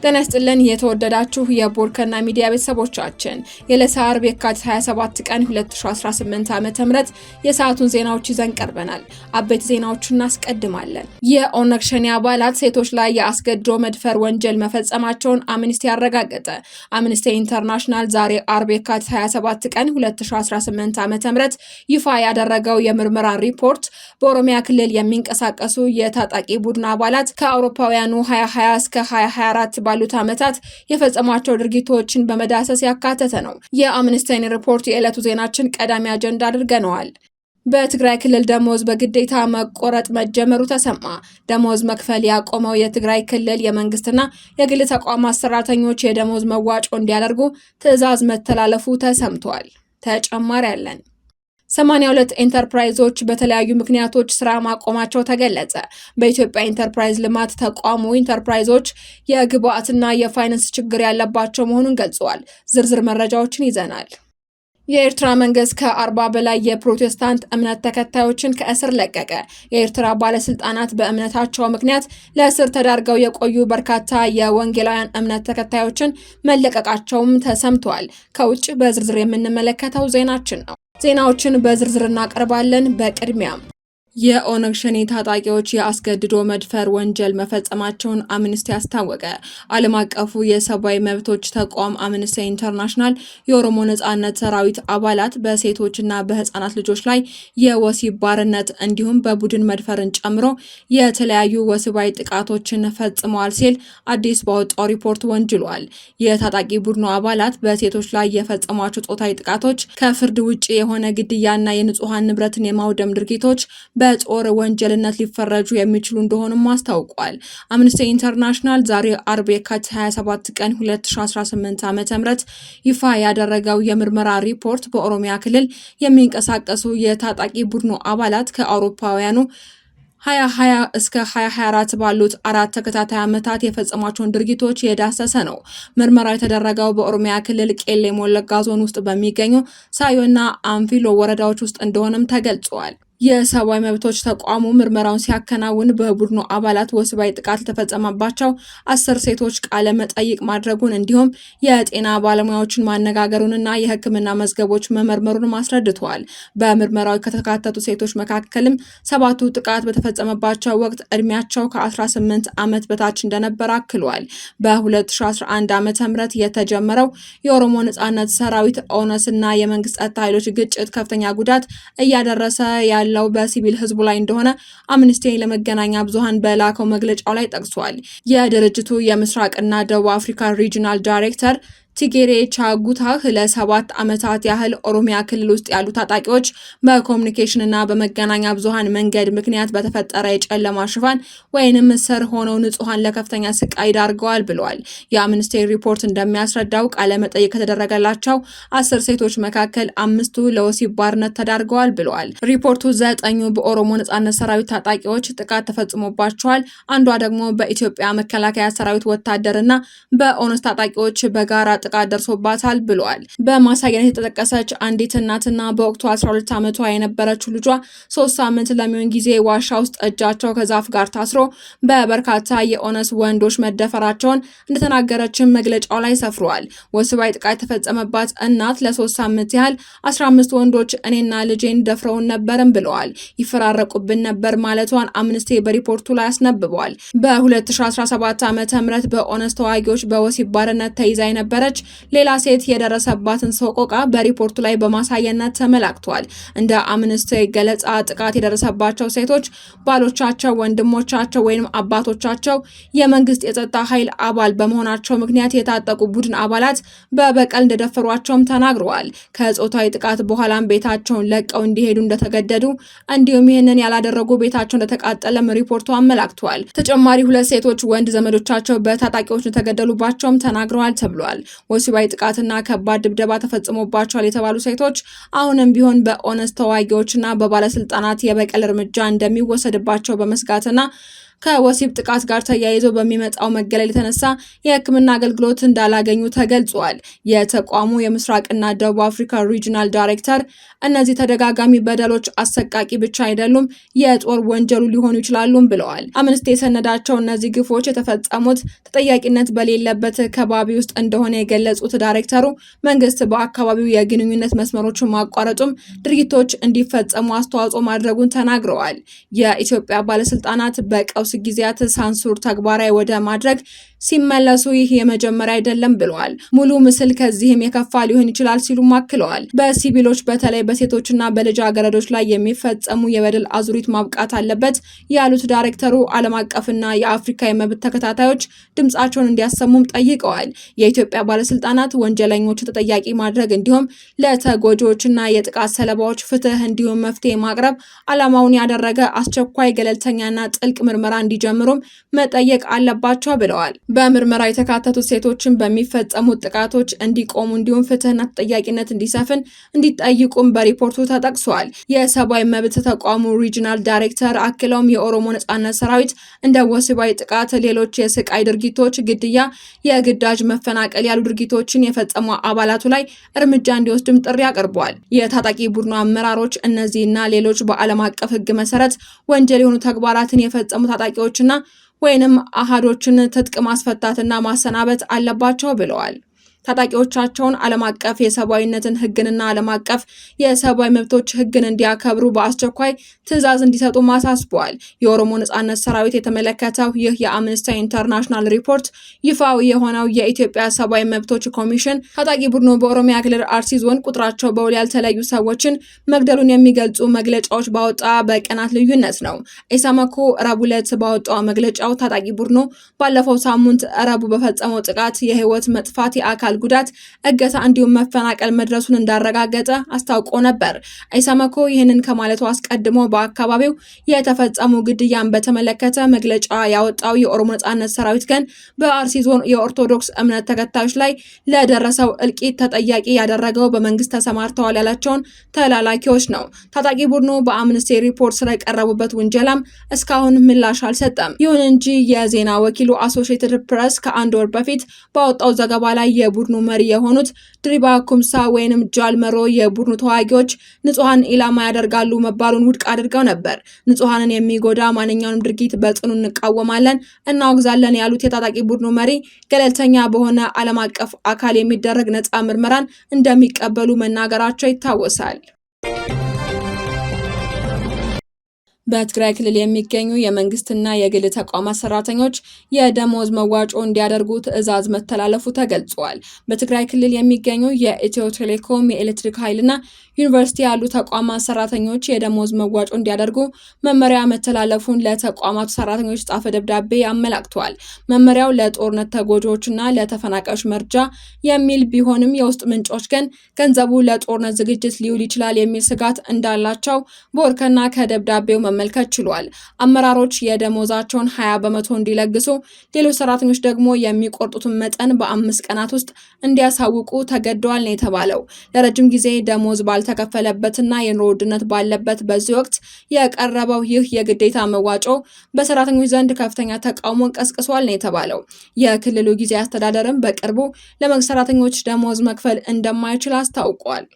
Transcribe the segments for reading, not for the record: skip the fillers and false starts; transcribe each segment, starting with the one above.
ጤና ይስጥልን የተወደዳችሁ የቦርከና ሚዲያ ቤተሰቦቻችን የዕለተ ዓርብ የካቲት 27 ቀን 2018 ዓ.ም የሰዓቱን ዜናዎች ይዘን ቀርበናል። አበይት ዜናዎችን እናስቀድማለን። የኦነግ ሸኔ አባላት ሴቶች ላይ የአስገድዶ መድፈር ወንጀል መፈጸማቸውን አምነስቲ አረጋገጠ። አምነስቲ ኢንተርናሽናል ዛሬ ዓርብ የካቲት 27 ቀን 2018 ዓ.ም ይፋ ያደረገው የምርመራ ሪፖርት በኦሮሚያ ክልል የሚንቀሳቀሱ የታጣቂ ቡድን አባላት ከአውሮፓውያኑ 2020 እስከ 2024 ባሉት ዓመታት የፈጸሟቸው ድርጊቶችን በመዳሰስ ያካተተ ነው። የአምነስቲን ሪፖርት የዕለቱ ዜናችን ቀዳሚ አጀንዳ አድርገነዋል። በትግራይ ክልል ደሞዝ በግዴታ መቆረጥ መጀመሩ ተሰማ። ደሞዝ መክፈል ያቆመው የትግራይ ክልል የመንግስትና የግል ተቋማት ሰራተኞች የደሞዝ መዋጮ እንዲያደርጉ ትዕዛዝ መተላለፉ ተሰምቷል። ተጨማሪ ያለን 82 ኢንተርፕራይዞች በተለያዩ ምክንያቶች ስራ ማቆማቸው ተገለጸ። በኢትዮጵያ ኢንተርፕራይዝ ልማት ተቋሙ ኢንተርፕራይዞች የግብአትና የፋይናንስ ችግር ያለባቸው መሆኑን ገልጸዋል። ዝርዝር መረጃዎችን ይዘናል። የኤርትራ መንግስት ከ40 በላይ የፕሮቴስታንት እምነት ተከታዮችን ከእስር ለቀቀ። የኤርትራ ባለስልጣናት በእምነታቸው ምክንያት ለእስር ተዳርገው የቆዩ በርካታ የወንጌላውያን እምነት ተከታዮችን መለቀቃቸውም ተሰምቷል። ከውጭ በዝርዝር የምንመለከተው ዜናችን ነው። ዜናዎችን በዝርዝር እናቀርባለን። በቅድሚያም የኦነግ ሸኔ ታጣቂዎች የአስገድዶ መድፈር ወንጀል መፈጸማቸውን አምነስቲ አስታወቀ። ዓለም አቀፉ የሰብአዊ መብቶች ተቋም አምነስቲ ኢንተርናሽናል የኦሮሞ ነጻነት ሰራዊት አባላት በሴቶችና በህፃናት ልጆች ላይ የወሲብ ባርነት እንዲሁም በቡድን መድፈርን ጨምሮ የተለያዩ ወሲባዊ ጥቃቶችን ፈጽመዋል ሲል አዲስ ባወጣው ሪፖርት ወንጅሏል። የታጣቂ ቡድኑ አባላት በሴቶች ላይ የፈጸሟቸው ጾታዊ ጥቃቶች፣ ከፍርድ ውጭ የሆነ ግድያና የንጹሃን ንብረትን የማውደም ድርጊቶች በጦር ወንጀልነት ሊፈረጁ የሚችሉ እንደሆነም አስታውቋል። አምነስቲ ኢንተርናሽናል ዛሬ ዓርብ የካቲት 27 ቀን 2018 ዓ.ም ይፋ ያደረገው የምርመራ ሪፖርት በኦሮሚያ ክልል የሚንቀሳቀሱ የታጣቂ ቡድኑ አባላት ከአውሮፓውያኑ 2020 እስከ 2024 ባሉት 4 ተከታታይ ዓመታት የፈጸሟቸውን ድርጊቶች የዳሰሰ ነው። ምርመራው የተደረገው በኦሮሚያ ክልል ቄለም ወለጋ ዞን ውስጥ በሚገኙ ሳዮና አንፊሎ ወረዳዎች ውስጥ እንደሆነም ተገልጿል። የሰብአዊ መብቶች ተቋሙ ምርመራውን ሲያከናውን በቡድኑ አባላት ወሲባዊ ጥቃት የተፈጸመባቸው 10 ሴቶች ቃለ መጠይቅ ማድረጉን እንዲሁም የጤና ባለሙያዎችን ማነጋገሩንና የሕክምና መዝገቦች መመርመሩን አስረድተዋል። በምርመራው ከተካተቱ ሴቶች መካከልም 7ቱ ጥቃት በተፈጸመባቸው ወቅት እድሜያቸው ከ18 ዓመት በታች እንደነበር አክሏል። በ2011 ዓ.ም የተጀመረው የኦሮሞ ነጻነት ሰራዊት ኦነስና የመንግስት ጸጥታ ኃይሎች ግጭት ከፍተኛ ጉዳት እያደረሰ ያለው በሲቪል ህዝቡ ላይ እንደሆነ አምነስቲ ለመገናኛ ብዙሃን በላከው መግለጫው ላይ ጠቅሷል። የድርጅቱ የምስራቅና ደቡብ አፍሪካ ሪጂናል ዳይሬክተር ቲጌሬ ቻጉታህ ለ7 ዓመታት ያህል ኦሮሚያ ክልል ውስጥ ያሉ ታጣቂዎች በኮሙኒኬሽን እና በመገናኛ ብዙሃን መንገድ ምክንያት በተፈጠረ የጨለማ ሽፋን ወይንም ስር ሆነው ንጹሃን ለከፍተኛ ስቃይ ዳርገዋል ብለዋል። የአምነስቲ ሪፖርት እንደሚያስረዳው ቃለ መጠይቅ ከተደረገላቸው 10 ሴቶች መካከል 5ቱ ለወሲብ ባርነት ተዳርገዋል ብለዋል። ሪፖርቱ 9ኙ በኦሮሞ ነጻነት ሰራዊት ታጣቂዎች ጥቃት ተፈጽሞባቸዋል፣ አንዷ ደግሞ በኢትዮጵያ መከላከያ ሰራዊት ወታደርና በኦነስ ታጣቂዎች በጋራ ጥቃት ደርሶባታል ብለዋል። በማሳያነት የተጠቀሰች አንዲት እናትና በወቅቱ 12 ዓመቷ የነበረችው ልጇ 3 ሳምንት ለሚሆን ጊዜ ዋሻ ውስጥ እጃቸው ከዛፍ ጋር ታስሮ በበርካታ የኦነስ ወንዶች መደፈራቸውን እንደተናገረችም መግለጫው ላይ ሰፍሯል። ወሲባዊ ጥቃት የተፈጸመባት እናት ለ3 ሳምንት ያህል 15 ወንዶች እኔና ልጄን ደፍረውን ነበርም ብለዋል። ይፈራረቁብን ነበር ማለቷን አምነስቲ በሪፖርቱ ላይ አስነብቧል። በ2017 ዓ.ም በኦነስ ተዋጊዎች በወሲብ ባርነት ተይዛ የነበረች ሌላ ሴት የደረሰባትን ሰቆቃ በሪፖርቱ ላይ በማሳየነት ተመላክቷል። እንደ አምነስቲ ገለጻ ጥቃት የደረሰባቸው ሴቶች ባሎቻቸው፣ ወንድሞቻቸው ወይም አባቶቻቸው የመንግስት የጸጥታ ኃይል አባል በመሆናቸው ምክንያት የታጠቁ ቡድን አባላት በበቀል እንደደፈሯቸውም ተናግረዋል። ከጾታዊ ጥቃት በኋላም ቤታቸውን ለቀው እንዲሄዱ እንደተገደዱ እንዲሁም ይህንን ያላደረጉ ቤታቸው እንደተቃጠለም ሪፖርቱ አመላክቷል። ተጨማሪ 2 ሴቶች ወንድ ዘመዶቻቸው በታጣቂዎች እንደተገደሉባቸውም ተናግረዋል ተብሏል። ወሲባዊ ጥቃትና ከባድ ድብደባ ተፈጽሞባቸዋል የተባሉ ሴቶች አሁንም ቢሆን በኦነስ ተዋጊዎችና በባለስልጣናት የበቀል እርምጃ እንደሚወሰድባቸው በመስጋትና ከወሲብ ጥቃት ጋር ተያይዞ በሚመጣው መገለል የተነሳ የሕክምና አገልግሎት እንዳላገኙ ተገልጿል። የተቋሙ የምስራቅና ደቡብ አፍሪካ ሪጂናል ዳይሬክተር እነዚህ ተደጋጋሚ በደሎች አሰቃቂ ብቻ አይደሉም፣ የጦር ወንጀሉ ሊሆኑ ይችላሉም ብለዋል። አምነስቲ የሰነዳቸው እነዚህ ግፎች የተፈጸሙት ተጠያቂነት በሌለበት ከባቢ ውስጥ እንደሆነ የገለጹት ዳይሬክተሩ መንግስት በአካባቢው የግንኙነት መስመሮችን ማቋረጡም ድርጊቶች እንዲፈጸሙ አስተዋጽኦ ማድረጉን ተናግረዋል። የኢትዮጵያ ባለስልጣናት በቀውስ ጊዜያት ሳንሱር ተግባራዊ ወደ ማድረግ ሲመለሱ ይህ የመጀመሪያ አይደለም ብለዋል። ሙሉ ምስል ከዚህም የከፋ ሊሆን ይችላል ሲሉም አክለዋል። በሲቪሎች በተለይ በሴቶችና በልጃገረዶች ላይ የሚፈጸሙ የበደል አዙሪት ማብቃት አለበት ያሉት ዳይሬክተሩ ዓለም አቀፍና የአፍሪካ የመብት ተከታታዮች ድምጻቸውን እንዲያሰሙም ጠይቀዋል። የኢትዮጵያ ባለስልጣናት ወንጀለኞች ተጠያቂ ማድረግ እንዲሁም ለተጎጂዎችና የጥቃት ሰለባዎች ፍትህ እንዲሁም መፍትሄ ማቅረብ ዓላማውን ያደረገ አስቸኳይ ገለልተኛና ጥልቅ ምርመራ እንዲጀምሩም መጠየቅ አለባቸው ብለዋል። በምርመራ የተካተቱት ሴቶችን በሚፈጸሙ ጥቃቶች እንዲቆሙ እንዲሁም ፍትህና ተጠያቂነት እንዲሰፍን እንዲጠይቁም በሪፖርቱ ተጠቅሷል። የሰብአዊ መብት ተቋሙ ሪጂናል ዳይሬክተር አክለውም የኦሮሞ ነጻነት ሰራዊት እንደ ወሲባዊ ጥቃት፣ ሌሎች የስቃይ ድርጊቶች፣ ግድያ፣ የግዳጅ መፈናቀል ያሉ ድርጊቶችን የፈጸሙ አባላቱ ላይ እርምጃ እንዲወስድም ጥሪ አቅርበዋል። የታጣቂ ቡድኑ አመራሮች እነዚህና ሌሎች በዓለም አቀፍ ሕግ መሰረት ወንጀል የሆኑ ተግባራትን የፈጸሙ ታጣቂዎችና ወይንም አሃዶችን ትጥቅ ማስፈታትና ማሰናበት አለባቸው ብለዋል። ታጣቂዎቻቸውን ዓለም አቀፍ የሰብአዊነትን ሕግንና ዓለም አቀፍ የሰብአዊ መብቶች ሕግን እንዲያከብሩ በአስቸኳይ ትዕዛዝ እንዲሰጡ አሳስበዋል። የኦሮሞ ነጻነት ሰራዊት የተመለከተው ይህ የአምነስቲ ኢንተርናሽናል ሪፖርት ይፋዊ የሆነው የኢትዮጵያ ሰብአዊ መብቶች ኮሚሽን ታጣቂ ቡድኑ በኦሮሚያ ክልል አርሲ ዞን ቁጥራቸው በውል ያልተለዩ ሰዎችን መግደሉን የሚገልጹ መግለጫዎች ባወጣ በቀናት ልዩነት ነው። ኢሰመኮ ረቡዕ ዕለት ባወጣው መግለጫው ታጣቂ ቡድኑ ባለፈው ሳምንት ረቡዕ በፈጸመው ጥቃት የህይወት መጥፋት፣ የአካል ጉዳት፣ እገታ እንዲሁም መፈናቀል መድረሱን እንዳረጋገጠ አስታውቆ ነበር። ኢሰመኮ ይህንን ከማለቱ አስቀድሞ በአካባቢው የተፈጸሙ ግድያን በተመለከተ መግለጫ ያወጣው የኦሮሞ ነጻነት ሰራዊት ግን በአርሲ ዞን የኦርቶዶክስ እምነት ተከታዮች ላይ ለደረሰው እልቂት ተጠያቂ ያደረገው በመንግስት ተሰማርተዋል ያላቸውን ተላላኪዎች ነው። ታጣቂ ቡድኑ በአምነስቲ ሪፖርት ስር የቀረቡበት ውንጀላም እስካሁን ምላሽ አልሰጠም። ይሁን እንጂ የዜና ወኪሉ አሶሺየትድ ፕሬስ ከአንድ ወር በፊት ባወጣው ዘገባ ላይ የቡድኑ መሪ የሆኑት ድሪባ ኩምሳ ወይንም ጃልመሮ የቡድኑ ተዋጊዎች ንጹሃን ኢላማ ያደርጋሉ መባሉን ውድቅ አድርገው ነበር። ንጹሃንን የሚጎዳ ማንኛውንም ድርጊት በጽኑ እንቃወማለን፣ እናወግዛለን ያሉት የታጣቂ ቡድኑ መሪ ገለልተኛ በሆነ ዓለም አቀፍ አካል የሚደረግ ነፃ ምርመራን እንደሚቀበሉ መናገራቸው ይታወሳል። በትግራይ ክልል የሚገኙ የመንግስትና የግል ተቋማት ሰራተኞች የደሞዝ መዋጮ እንዲያደርጉ ትዕዛዝ መተላለፉ ተገልጿል። በትግራይ ክልል የሚገኙ የኢትዮ ቴሌኮም፣ የኤሌክትሪክ ኃይልና ዩኒቨርሲቲ ያሉ ተቋማት ሰራተኞች የደሞዝ መዋጮ እንዲያደርጉ መመሪያ መተላለፉን ለተቋማቱ ሰራተኞች ጻፈ ደብዳቤ አመላክቷል። መመሪያው ለጦርነት ተጎጂዎችና ለተፈናቃዮች መርጃ የሚል ቢሆንም የውስጥ ምንጮች ግን ገንዘቡ ለጦርነት ዝግጅት ሊውል ይችላል የሚል ስጋት እንዳላቸው በወርከና ከደብዳቤው መመልከት ችሏል። አመራሮች የደሞዛቸውን 20 በመቶ እንዲለግሱ፣ ሌሎች ሰራተኞች ደግሞ የሚቆርጡትን መጠን በ5 ቀናት ውስጥ እንዲያሳውቁ ተገደዋል ነው የተባለው። ለረጅም ጊዜ ደሞዝ ባልተከፈለበትና የኑሮ ውድነት ባለበት በዚህ ወቅት የቀረበው ይህ የግዴታ መዋጮ በሰራተኞች ዘንድ ከፍተኛ ተቃውሞን ቀስቅሷል ነው የተባለው። የክልሉ ጊዜያዊ አስተዳደርም በቅርቡ ለመንግስት ሰራተኞች ደሞዝ መክፈል እንደማይችል አስታውቋል።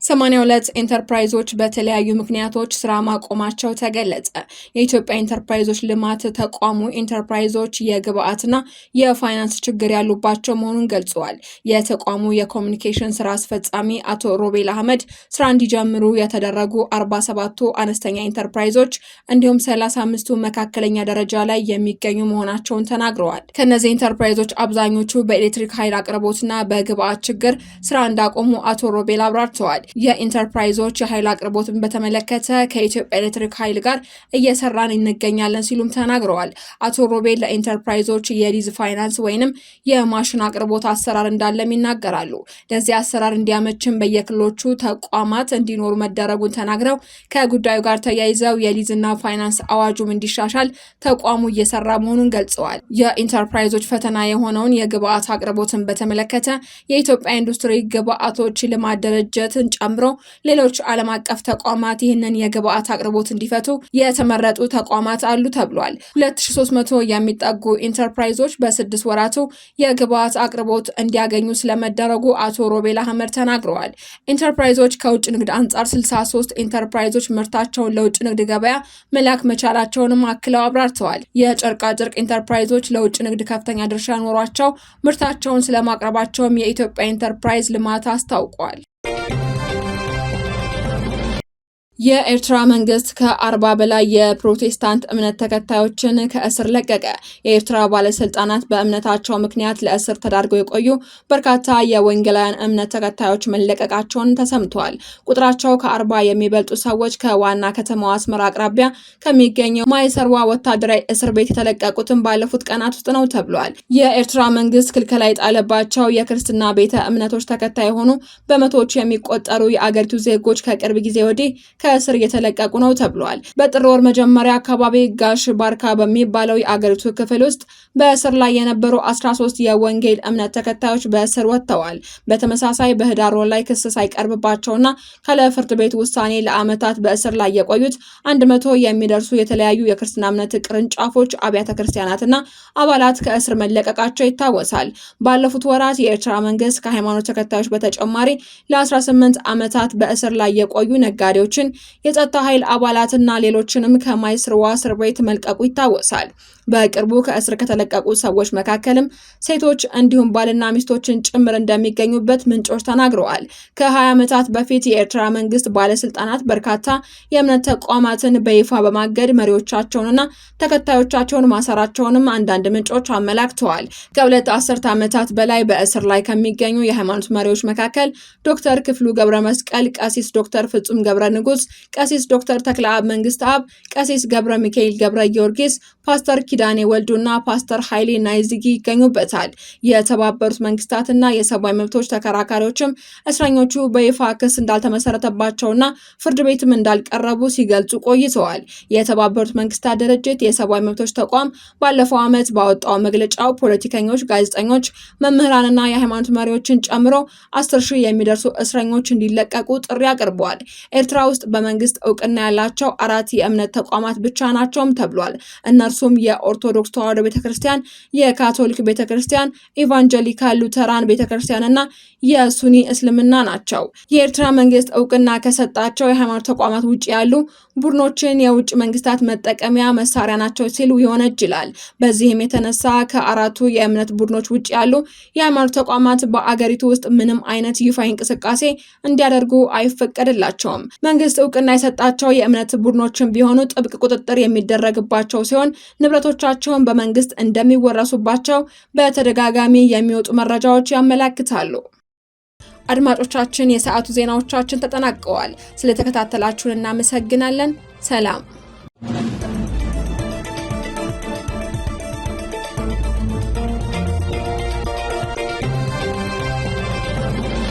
82 ኢንተርፕራይዞች በተለያዩ ምክንያቶች ስራ ማቆማቸው ተገለጸ። የኢትዮጵያ ኢንተርፕራይዞች ልማት ተቋሙ ኢንተርፕራይዞች የግብአትና የፋይናንስ ችግር ያሉባቸው መሆኑን ገልጸዋል። የተቋሙ የኮሚኒኬሽን ስራ አስፈጻሚ አቶ ሮቤል አህመድ ስራ እንዲጀምሩ የተደረጉ 47ቱ አነስተኛ ኢንተርፕራይዞች እንዲሁም 35ቱ መካከለኛ ደረጃ ላይ የሚገኙ መሆናቸውን ተናግረዋል። ከነዚህ ኢንተርፕራይዞች አብዛኞቹ በኤሌክትሪክ ኃይል አቅርቦትና በግብአት ችግር ስራ እንዳቆሙ አቶ ሮቤል አብራርተዋል። የኢንተርፕራይዞች የኃይል አቅርቦትን በተመለከተ ከኢትዮጵያ ኤሌክትሪክ ኃይል ጋር እየሰራን እንገኛለን ሲሉም ተናግረዋል። አቶ ሮቤል ለኢንተርፕራይዞች የሊዝ ፋይናንስ ወይንም የማሽን አቅርቦት አሰራር እንዳለም ይናገራሉ። ለዚህ አሰራር እንዲያመችን በየክልሎቹ ተቋማት እንዲኖሩ መደረጉን ተናግረው ከጉዳዩ ጋር ተያይዘው የሊዝና ፋይናንስ አዋጁም እንዲሻሻል ተቋሙ እየሰራ መሆኑን ገልጸዋል። የኢንተርፕራይዞች ፈተና የሆነውን የግብአት አቅርቦትን በተመለከተ የኢትዮጵያ ኢንዱስትሪ ግብአቶች ልማት ድርጅትን ጨምሮ ሌሎች ዓለም አቀፍ ተቋማት ይህንን የግብአት አቅርቦት እንዲፈቱ የተመረጡ ተቋማት አሉ ተብሏል። 2300 የሚጠጉ ኢንተርፕራይዞች በ6 ወራቱ የግብአት አቅርቦት እንዲያገኙ ስለመደረጉ አቶ ሮቤል አህመድ ተናግረዋል። ኢንተርፕራይዞች ከውጭ ንግድ አንጻር 63 ኢንተርፕራይዞች ምርታቸውን ለውጭ ንግድ ገበያ መላክ መቻላቸውንም አክለው አብራርተዋል። የጨርቃ ጨርቅ ኢንተርፕራይዞች ለውጭ ንግድ ከፍተኛ ድርሻ ኖሯቸው ምርታቸውን ስለማቅረባቸውም የኢትዮጵያ ኢንተርፕራይዝ ልማት አስታውቋል። የኤርትራ መንግስት ከ40 በላይ የፕሮቴስታንት እምነት ተከታዮችን ከእስር ለቀቀ። የኤርትራ ባለስልጣናት በእምነታቸው ምክንያት ለእስር ተዳርገው የቆዩ በርካታ የወንጌላውያን እምነት ተከታዮች መለቀቃቸውን ተሰምቷል። ቁጥራቸው ከ40 የሚበልጡ ሰዎች ከዋና ከተማዋ አስመራ አቅራቢያ ከሚገኘው ማይሰርዋ ወታደራዊ እስር ቤት የተለቀቁትን ባለፉት ቀናት ውስጥ ነው ተብሏል። የኤርትራ መንግስት ክልከላ የጣለባቸው የክርስትና ቤተ እምነቶች ተከታይ የሆኑ በመቶዎች የሚቆጠሩ የአገሪቱ ዜጎች ከቅርብ ጊዜ ወዲህ ከእስር እየተለቀቁ ነው ተብሏል። በጥር ወር መጀመሪያ አካባቢ ጋሽ ባርካ በሚባለው የአገሪቱ ክፍል ውስጥ በእስር ላይ የነበሩ 13 የወንጌል እምነት ተከታዮች በእስር ወጥተዋል። በተመሳሳይ በህዳር ወር ላይ ክስ ሳይቀርብባቸውና ካለ ፍርድ ቤት ውሳኔ ለዓመታት በእስር ላይ የቆዩት 100 የሚደርሱ የተለያዩ የክርስትና እምነት ቅርንጫፎች አብያተ ክርስቲያናትና አባላት ከእስር መለቀቃቸው ይታወሳል። ባለፉት ወራት የኤርትራ መንግስት ከሃይማኖት ተከታዮች በተጨማሪ ለ18 ዓመታት በእስር ላይ የቆዩ ነጋዴዎችን የጸጥታ ኃይል አባላትና ሌሎችንም ከማይስርዋ እስር ቤት መልቀቁ ይታወሳል። በቅርቡ ከእስር ከተለቀቁ ሰዎች መካከልም ሴቶች እንዲሁም ባልና ሚስቶችን ጭምር እንደሚገኙበት ምንጮች ተናግረዋል። ከ20 ዓመታት በፊት የኤርትራ መንግስት ባለስልጣናት በርካታ የእምነት ተቋማትን በይፋ በማገድ መሪዎቻቸውንና ተከታዮቻቸውን ማሰራቸውንም አንዳንድ ምንጮች አመላክተዋል። ከሁለት አስርት ዓመታት በላይ በእስር ላይ ከሚገኙ የሃይማኖት መሪዎች መካከል ዶክተር ክፍሉ ገብረ መስቀል፣ ቀሲስ ዶክተር ፍጹም ገብረ ንጉስ፣ ቀሲስ ዶክተር ተክለአብ መንግስት አብ፣ ቀሲስ ገብረ ሚካኤል ገብረ ጊዮርጊስ፣ ፓስተር ኪዳኔ ወልዱና ፓስተር ኃይሌ ናይዝጊ ይገኙበታል። የተባበሩት መንግስታትና የሰብአዊ መብቶች ተከራካሪዎችም እስረኞቹ በይፋ ክስ እንዳልተመሰረተባቸውና ፍርድ ቤትም እንዳልቀረቡ ሲገልጹ ቆይተዋል። የተባበሩት መንግስታት ድርጅት የሰብአዊ መብቶች ተቋም ባለፈው ዓመት ባወጣው መግለጫው ፖለቲከኞች፣ ጋዜጠኞች፣ መምህራንና የሃይማኖት መሪዎችን ጨምሮ 10,000 የሚደርሱ እስረኞች እንዲለቀቁ ጥሪ አቅርበዋል። ኤርትራ ውስጥ በመንግስት እውቅና ያላቸው 4 የእምነት ተቋማት ብቻ ናቸውም ተብሏል። እነርሱም የኦርቶዶክስ ተዋሕዶ ቤተክርስቲያን፣ የካቶሊክ ቤተክርስቲያን፣ ኢቫንጀሊካል ሉተራን ቤተክርስቲያንና የሱኒ እስልምና ናቸው። የኤርትራ መንግስት እውቅና ከሰጣቸው የሃይማኖት ተቋማት ውጭ ያሉ ቡድኖችን የውጭ መንግስታት መጠቀሚያ መሳሪያ ናቸው ሲሉ ይወነጅላል። በዚህም የተነሳ ከ4ቱ የእምነት ቡድኖች ውጭ ያሉ የሃይማኖት ተቋማት በአገሪቱ ውስጥ ምንም አይነት ይፋዊ እንቅስቃሴ እንዲያደርጉ አይፈቀድላቸውም። መንግስት እውቅና የሰጣቸው የእምነት ቡድኖችን ቢሆኑ ጥብቅ ቁጥጥር የሚደረግባቸው ሲሆን ንብረቶቻቸውን በመንግስት እንደሚወረሱባቸው በተደጋጋሚ የሚወጡ መረጃዎች ያመላክታሉ። አድማጮቻችን፣ የሰዓቱ ዜናዎቻችን ተጠናቀዋል። ስለተከታተላችሁን እናመሰግናለን። ሰላም።